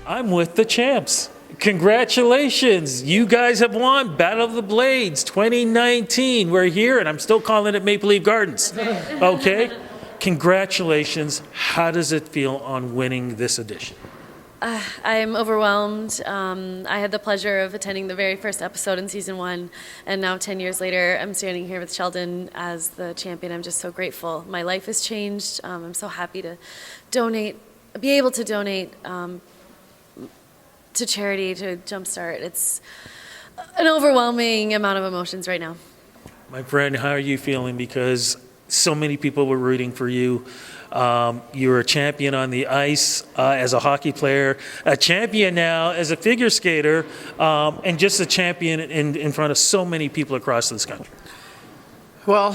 I'm with the champs. Congratulations. You guys have won Battle of the Blades 2019. We're here, and I'm still calling it Maple Leaf Gardens. Okay? Congratulations. How does it feel on winning this edition? I'm overwhelmed. I had the pleasure of attending the very first episode in season 1, and now 10 years later, I'm standing here with Sheldon as the champion. I'm just so grateful. My life has changed. I'm so happy to be able to donate to charity, to Jumpstart. It's an overwhelming amount of emotions right now. My friend, how are you feeling? Because so many people were rooting for you. You're a champion on the ice as a hockey player, a champion now as a figure skater, and just a champion in front of so many people across this country. Well,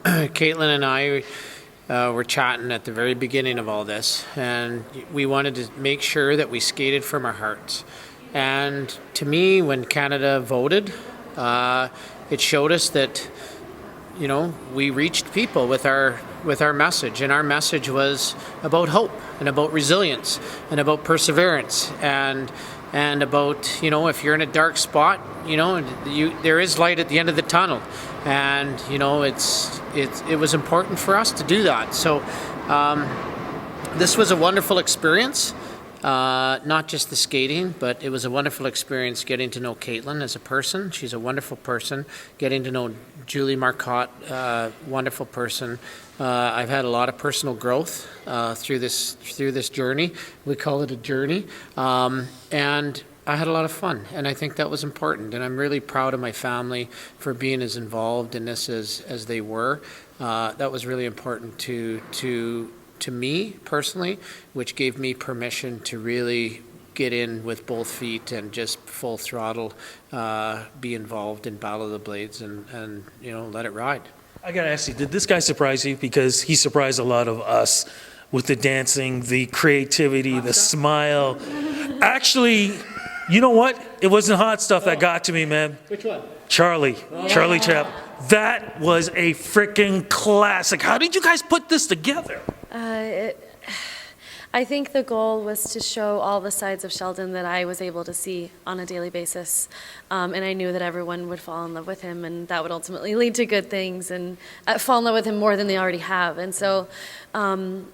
Kaitlyn and I were chatting at the very beginning of all this, and we wanted to make sure that we skated from our hearts. And to me, when Canada voted, it showed us that we reached people with our message, and our message was about hope and about resilience and about perseverance and about if you're in a dark spot, there is light at the end of the tunnel, and it was important for us to do that. So this was a wonderful experience. Not just the skating, but it was a wonderful experience getting to know Kaitlyn as a person. She's a wonderful person. Getting to know Julie Marcotte, wonderful person. I've had a lot of personal growth through this journey. We call it a journey, and I had a lot of fun, and I think that was important. And I'm really proud of my family for being as involved in this as they were. That was really important to me personally, which gave me permission to really get in with both feet and just full throttle be involved in Battle of the Blades and let it ride. I gotta ask you, did this guy surprise you? Because he surprised a lot of us with the dancing, the creativity, the smile. Actually, you know what? It wasn't hot stuff that got to me, man. Which one? Charlie Chap. That was a freaking classic. How did you guys put this together? I think the goal was to show all the sides of Sheldon that I was able to see on a daily basis. And I knew that everyone would fall in love with him, and that would ultimately lead to good things and fall in love with him more than they already have. And so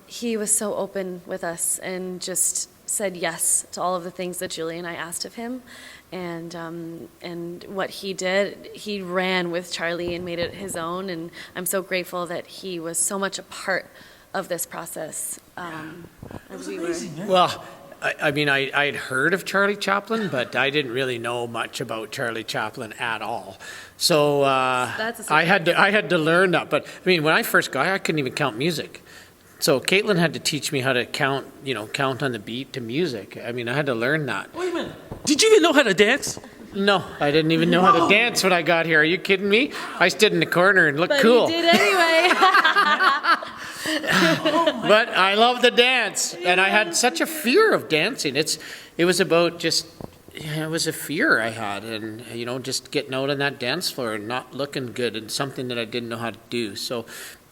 he was so open with us and just said yes to all of the things that Julie and I asked of him. And what he did, he ran with Charlie and made it his own. And I'm so grateful that he was so much a part of this process. As we were. Well, I'd heard of Charlie Chaplin, but I didn't really know much about Charlie Chaplin at all. So I had to learn that. But when I first got here, I couldn't even count music. So Kaitlyn had to teach me how to count on the beat to music. I had to learn that. Wait a minute. Did you even know how to dance? No, I didn't even know how to dance when I got here. Are you kidding me? I stood in the corner and looked cool. But you did anyway. But I love the dance, and I had such a fear of dancing. It was about it was a fear I had, and just getting out on that dance floor and not looking good, and something that I didn't know how to do. So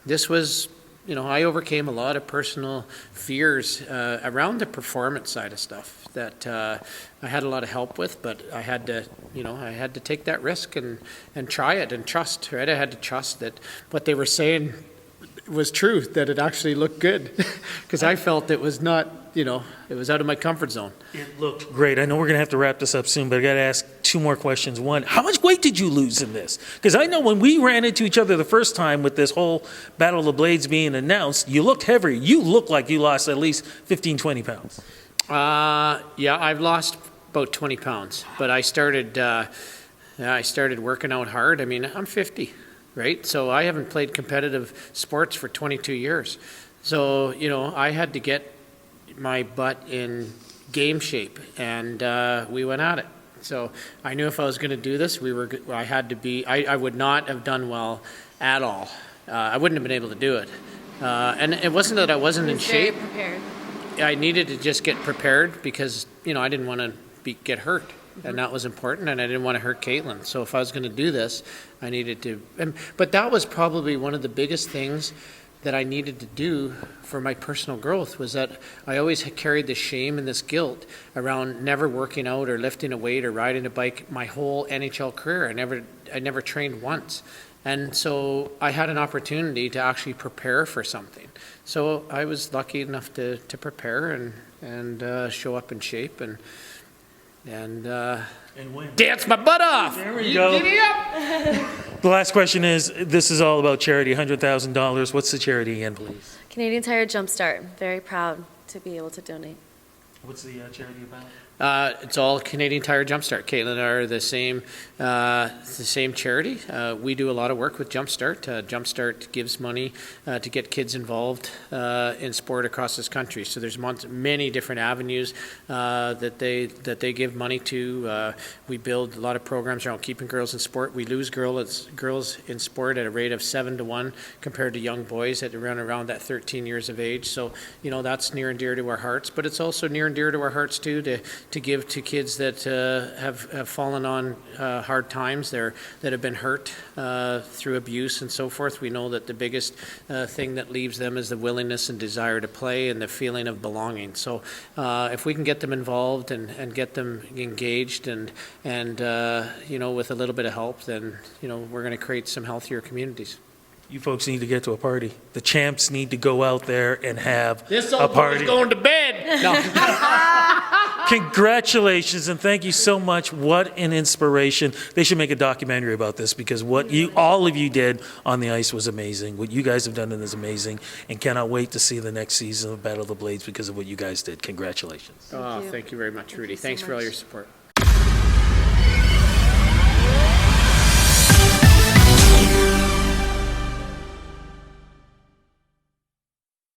this was, I overcame a lot of personal fears around the performance side of stuff that I had a lot of help with, but I had to take that risk and try it and trust, right? I had to trust that what they were saying was true, that it actually looked good, because I felt it was not, it was out of my comfort zone. It looked great. I know we're going to have to wrap this up soon, but I got to ask two more questions. One, how much weight did you lose in this? Because I know when we ran into each other the first time with this whole Battle of the Blades being announced, you looked heavy. You looked like you lost at least 15, 20 pounds. Yeah, I've lost about 20 pounds, but I started working out hard. I'm 50. Right? So I haven't played competitive sports for 22 years. So, I had to get my butt in game shape, and we went at it. So I knew if I was going to do this, I would not have done well at all. I wouldn't have been able to do it. And it wasn't that I wasn't in shape. Prepared. I needed to just get prepared because, I didn't want to get hurt. And that was important, and I didn't want to hurt Kaitlyn. So if I was going to do this, I needed to. But that was probably one of the biggest things that I needed to do for my personal growth was that I always had carried this shame and this guilt around never working out or lifting a weight or riding a bike my whole NHL career. I never trained once. And so I had an opportunity to actually prepare for something. So I was lucky enough to prepare and show up in shape and win. dance my butt off. There we go. Giddy up. The last question is, this is all about charity, $100,000. What's the charity again, please? Canadian Tire Jumpstart. Very proud to be able to donate. What's the charity about? It's all Canadian Tire Jumpstart. Kaitlyn are the same charity. We do a lot of work with Jumpstart. Jumpstart gives money to get kids involved in sport across this country. So there's many different avenues that they give money to. We build a lot of programs around keeping girls in sport. We lose girls in sport at a rate of 7 to 1 compared to young boys at around that 13 years of age. So that's near and dear to our hearts. But it's also near and dear to our hearts too to give to kids that have fallen on hard times that have been hurt through abuse and so forth. We know that the biggest thing that leaves them is the willingness and desire to play and the feeling of belonging. So if we can get them involved and get them engaged and with a little bit of help, then we're going to create some healthier communities. You folks need to get to a party. The champs need to go out there and have This a old party. boy's going to bed. No. Congratulations and thank you so much. What an inspiration. They should make a documentary about this because what all of you did on the ice was amazing. What you guys have done is amazing and cannot wait to see the next season of Battle of the Blades because of what you guys did. Congratulations. Thank you very much, Rudy. so Thanks for all much. your support.